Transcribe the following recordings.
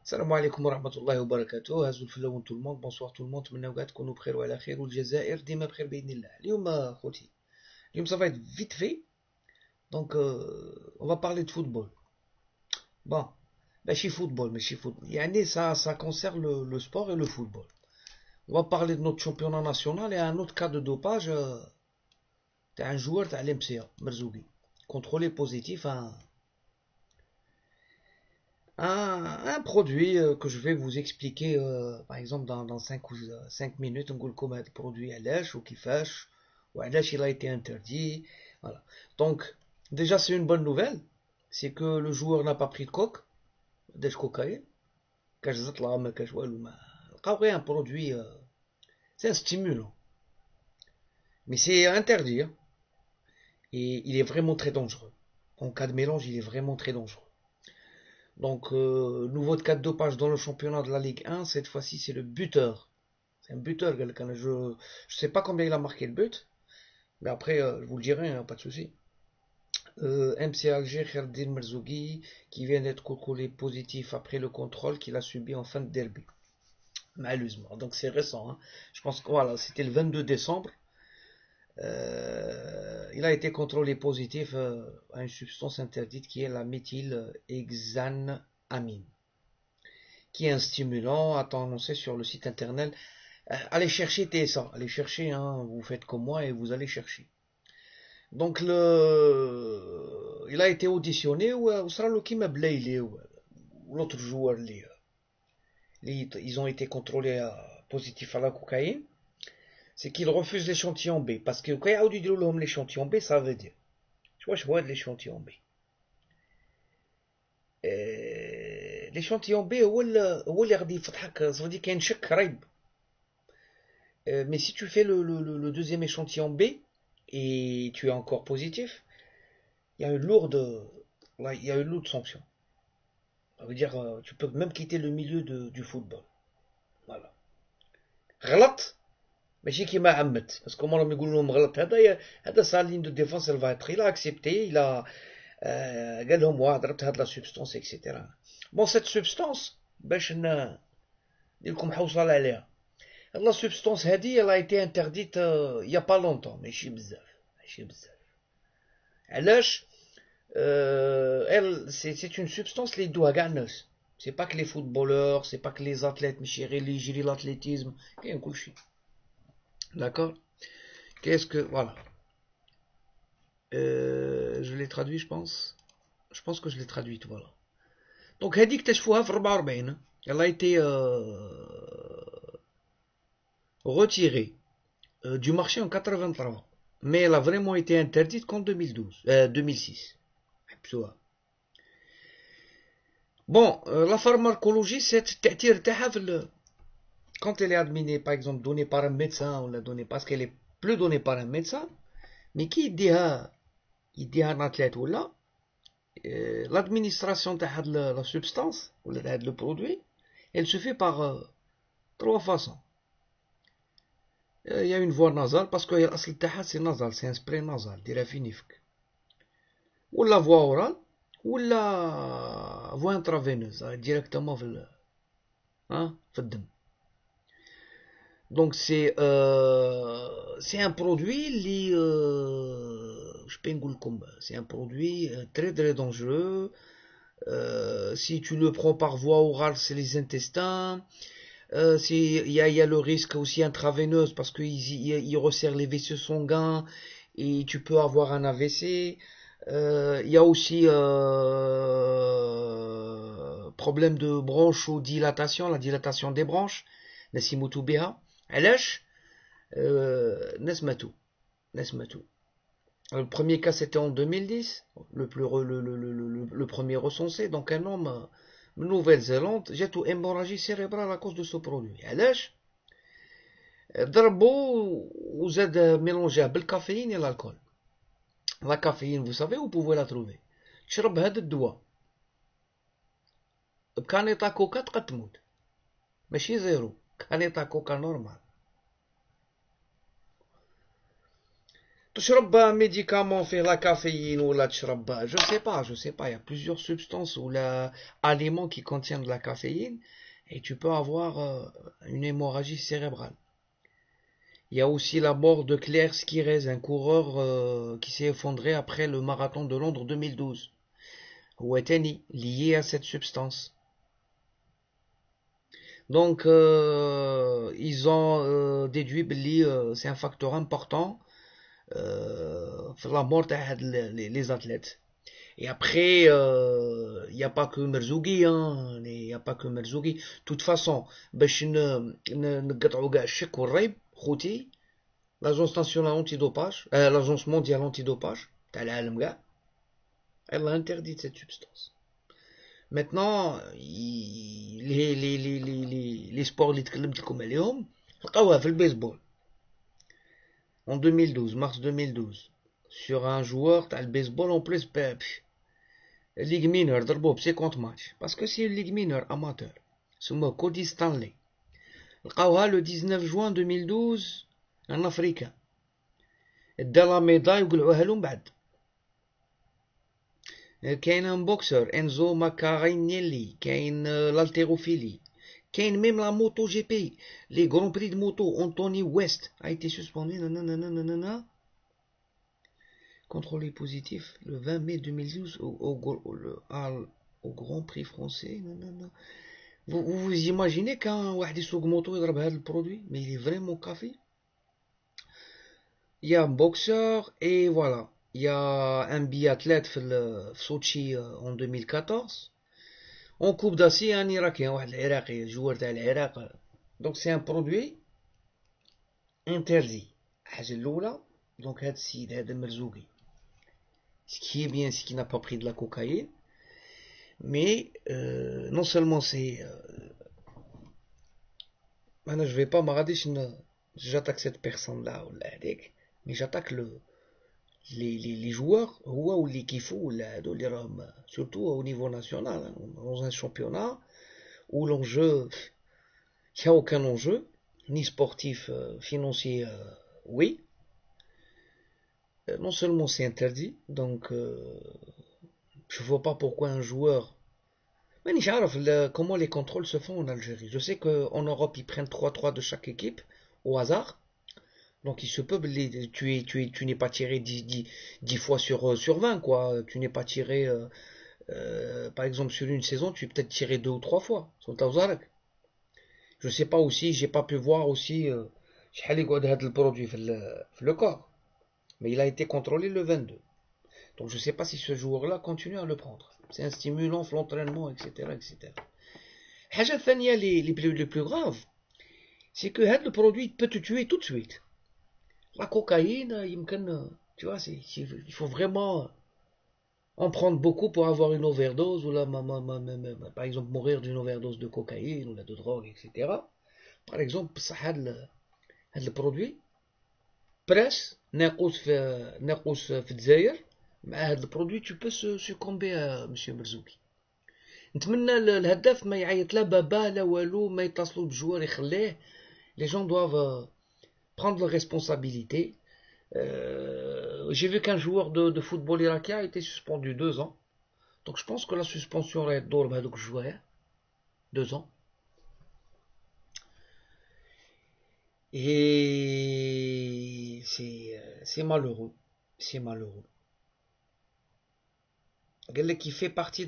السلام عليكم ورحمة الله وبركاته. هازو الفلاون tout le monde. Bonsoir tout le monde. نتمنىو كاع تكونوا بخير وعلى خير والجزائر ديما بخير بإذن الله. اليوم خوتي اليوم ça va être vite fait. Donc on va parler de football. Bon, ماشي football ماشي football. يعني ça concerne le sport et le football. On va parler de notre championnat national et un autre cas de dopage تاع un joueur تاع l'MCA Merzougi. Contrôlé positif un produit que je vais vous expliquer par exemple dans 5 ou 5 minutes. نقول لكم هذا البرودوي علاش وكيفاش وعلاش il a été interdit. Voilà. Donc déjà c'est une bonne nouvelle, c'est que le joueur n'a pas pris de coke داش cocaïne كاش زطله ما كاش والو ما لقاو غير un produit c'est un stimulant mais c'est interdit hein. Et il est vraiment très dangereux en cas de mélange, il est vraiment très dangereux. Donc, nouveau cas de dopage dans le championnat de la Ligue 1. Cette fois-ci, c'est le buteur. C'est un buteur, quelqu'un. Je ne sais pas combien il a marqué le but. Mais après, je vous le dirai, hein, pas de souci. MC Alger, Kherdin Merzougi, qui vient d'être contrôlé positif après le contrôle qu'il a subi en fin de derby. Malheureusement. Donc, c'est récent. Hein. Je pense que voilà, c'était le 22 décembre. Il a été contrôlé positif à une substance interdite qui est la méthylhexanamine, qui est un stimulant annoncé sur le site internet. Allez chercher TSA, allez chercher, hein, vous faites comme moi et vous allez chercher. Donc il a été auditionné ou sera le Kim Ablaïli ou l'autre joueur ils ont été contrôlés positifs à la cocaïne. C'est qu'ils refusent l'échantillon B. Parce que quand ils disent l'échantillon B, ça veut dire. Je vois de l'échantillon B. L'échantillon B, ça veut dire qu'il y a un chèque raib. Mais si tu fais le deuxième échantillon B, et tu es encore positif, il y a une lourde sanction. Ça veut dire tu peux même quitter le milieu du football. Voilà. غلط ماشي كيما عمد باسكو هما راهم يقولوا لهم غلط. هذا سا لين دو ديفونس elle va être il a accepté il a قال لهم ضربت هاد لا سوبستانس اكسيتيرا. بون سيت سوبستانس باش ندير لكم حوصله عليها. هاد لا سوبستانس هادي elle a été interdite il y a pas longtemps ماشي بزاف علاش elle c'est une substance اللي يدوها كاع الناس. c'est pas que les footballeurs, c'est pas que les athlètes ماشي غير اللي يجري l'athlétisme كاين كلشي. D'accord. Qu'est-ce que... Voilà. Je l'ai traduit, je pense. Je pense que je l'ai traduite, voilà. Donc, elle dit que elle a été retirée du marché en 83. Mais elle a vraiment été interdite qu'en 2006. Bon, la pharmacologie, c'est quand elle est administrée, par exemple, donnée par un médecin, on l'a donnée parce qu'elle est plus donnée par un médecin, mais qui dit un athlète ou là, l'administration de la substance, ou le produit, elle se fait par 3 façons. Il y a une voie nasale, parce que c'est nasal, c'est un spray nasal, dirafinifk. Ou la voie orale, ou la voie intraveineuse, directement dans le dym. Donc c'est un produit c'est un produit très très dangereux. Si tu le prends par voie orale, c'est les intestins. Il y a le risque aussi intraveineuse parce qu'il resserre les vaisseaux sanguins et tu peux avoir un AVC. Il y a aussi problème de bronchodilatation, la dilatation des bronches. نسيموتو بها علاش ناس ماتوا. Le premier cas c'était en 2010, le premier recensé. Donc un homme de Nouvelle-Zélande جاتو hémorragie cérébrale à cause de ce produit. علاش ضربوا وزاد ميلونجاه بالكافيين et l'alcool. La caféine, vous savez, vous pouvez la trouver. تشرب هذا الدواء بكانيطا كوكا تقد تموت ماشي زيرو. كانيطا كوكا نورمال. تشرب un médicament فيه la caféine ou la تشرب je sais pas, il y a plusieurs substances ou aliments qui contiennent de la caféine et tu peux avoir une hémorragie cérébrale. Il y a aussi la mort de Claire Skirez, un coureur qui s'est effondré après le marathon de Londres 2012, ou était lié à cette substance. Donc ils ont déduit que c'est un facteur important la mort les athlètes. Et après, il n'y a pas que Merzougi, hein, il n'y a pas que Merzougi. De toute façon, باش نقطعوا كاع الشك والريب خوتي l'agence nationale antidopage, l'agence mondiale antidopage تاع العالم كاع, elle a interdit cette substance. Maintenant, les sports اللي تكلمت لكم عليهم لقاوها في البيسبول en 2012, mars 2012, sur un joueur تاع البيسبول en plus Ligue mineure ضربوه ب 50 matchs parce que c'est une ligue mineure amateur. سموه Cody Stanley. لقاوها le 19 juin 2012 un africain. دا لا ميداي وقلعوها له من بعد. كاين ان بوكسر انزو ماكارينيلي, كاين l'haltérophilie, كاين même la moto GP, les grands prix de moto, Anthony West a été suspendu, nanana, contrôlé positif le 20 mai 2012 au Grand Prix français, nanana. Vous imaginez qu'un واحد يسوق moto يضرب هذا البرودوي, mais il est vraiment café. Il y a un boxeur et voilà. Il y a un biathlète في Sochi en 2014. En Coupe d'Asie, un Irakien, واحد العراقي, joueur تاع العراق. Donc c'est un produit interdit. الحاجة الأولى, donc هذا السيد هذا المرزوقي. Ce qui est bien, c'est qu'il n'a pas pris de la cocaïne. Mais non seulement c'est... Maintenant, je vais pas m'arrêter, j'attaque cette personne-là, mais j'attaque les joueurs, ou les kifou, surtout au niveau national, hein, dans un championnat où l'enjeu, il n'y a aucun enjeu, ni sportif, financier, oui. Non seulement c'est interdit, donc je vois pas pourquoi un joueur... Mais comment les contrôles se font en Algérie. Je sais qu'en Europe, ils prennent 3-3 de chaque équipe, au hasard. Donc il se peut, tu n'es pas tiré 10 fois sur 20, quoi. Tu n'es pas tiré, par exemple, sur une saison, tu es peut-être tiré 2 ou 3 fois. Je sais pas aussi, j'ai pas pu voir aussi, le produit le corps. Mais il a été contrôlé le 22. Donc je sais pas si ce joueur-là continue à le prendre. C'est un stimulant, l'entraînement, etc., etc. الحاجة الثانية les plus graves, c'est que le produit peut te tuer tout de suite. La cocaïne, tu vois, il faut vraiment en prendre beaucoup pour avoir une overdose, ou par exemple mourir d'une overdose de cocaïne ou de drogue, etc. Par exemple, le produit, presse, ناقوس في الجزائر, مع هذا البرودوي tu peux succomber à monsieur مرزوقي. نتمنى الهداف ما يعيط لا بابا لا والو, ما يتصلوا بالجوار يخليه. Les gens doivent prendre leurs responsabilités. J'ai vu qu'un joueur de football irakien a été suspendu 2 ans. Donc je pense que la suspension va être d'or بهذوك الجوايع 2 ans. Et c'est malheureux. C'est malheureux. Il fait partie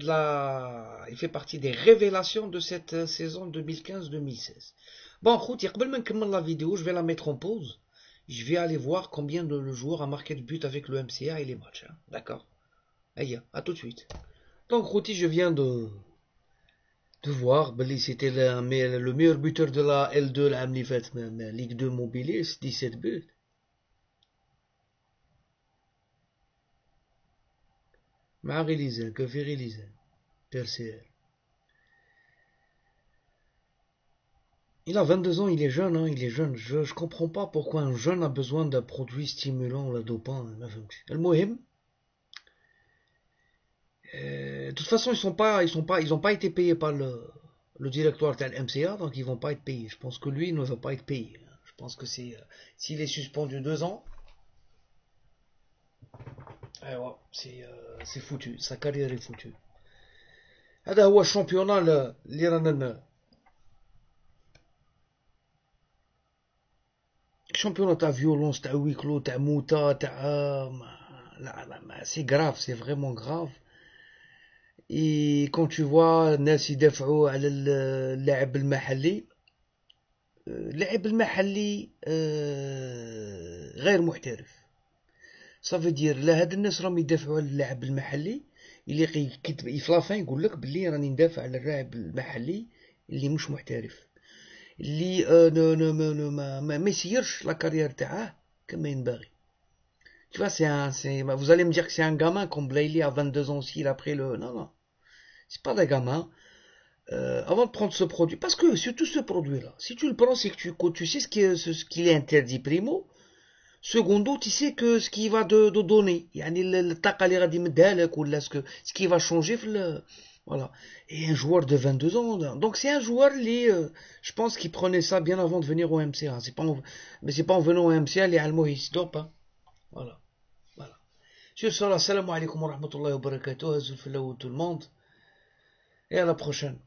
des révélations de cette saison 2015-2016. Bon, écoute, قبل ما نكمل la vidéo, je vais la mettre en pause. Je vais aller voir combien le joueur a marqué de buts avec le MCA et les matchs. Hein. D'accord. Allez, à tout de suite. Donc, Routi, je viens de voir, c'était le meilleur buteur de la L2, la Ligue 2 Mobilier, 17 buts. مع غيليزان, que fait غيليزان, tertiaire. Il a 22 ans, il est jeune, hein, il est jeune. Je comprends pas pourquoi un jeune a besoin d'un produit stimulant ou la dopant. المهم, de toute façon, ils ont pas été payés par le directoire de MCA, donc ils vont pas être payés. Je pense que lui ne va pas être payé. Je pense que s'il est suspendu 2 ans, C'est foutu, sa carrière est foutue. هذا هو الشامبيونا اللي رانا شامبيونا تاع فيولونس تاع ويكلو تاع موتة تاع لا سي غراف سي فريمون غراف. اي كون تو فوا الناس يدافعوا على اللاعب المحلي، اللاعب المحلي غير محترف. صافي دير لا هاد الناس راهم يدافعوا على اللاعب المحلي اللي كيكتب في لافان يقول لك بلي راني ندافع على اللاعب المحلي اللي مش محترف، اللي ما يسيرش لا كارير تاعه كما ينبغي. Tu vois, vous allez me dire que c'est un gamin comme Blayley à 22 ans aussi, il a pris le... Non, non, c'est pas des gamins. Avant de prendre ce produit, parce que surtout ce produit-là, si tu le prends, c'est que tu sais ce qu'il est interdit, primo. Secondo, tu sais que ce qui va de donner, يعني الطاقة اللي غادي يمدها لك ولا ce qui va changer voilà. Et un joueur de 22 ans, donc c'est un joueur je pense qu'il prenait ça bien avant de venir au MCA. Mais c'est pas en venant au MCA اللي علموه يستوب. Voilà, voilà. Sur ce, salam alaikum wa rahmatullahi wa barakatuh, tout le monde, et à la prochaine.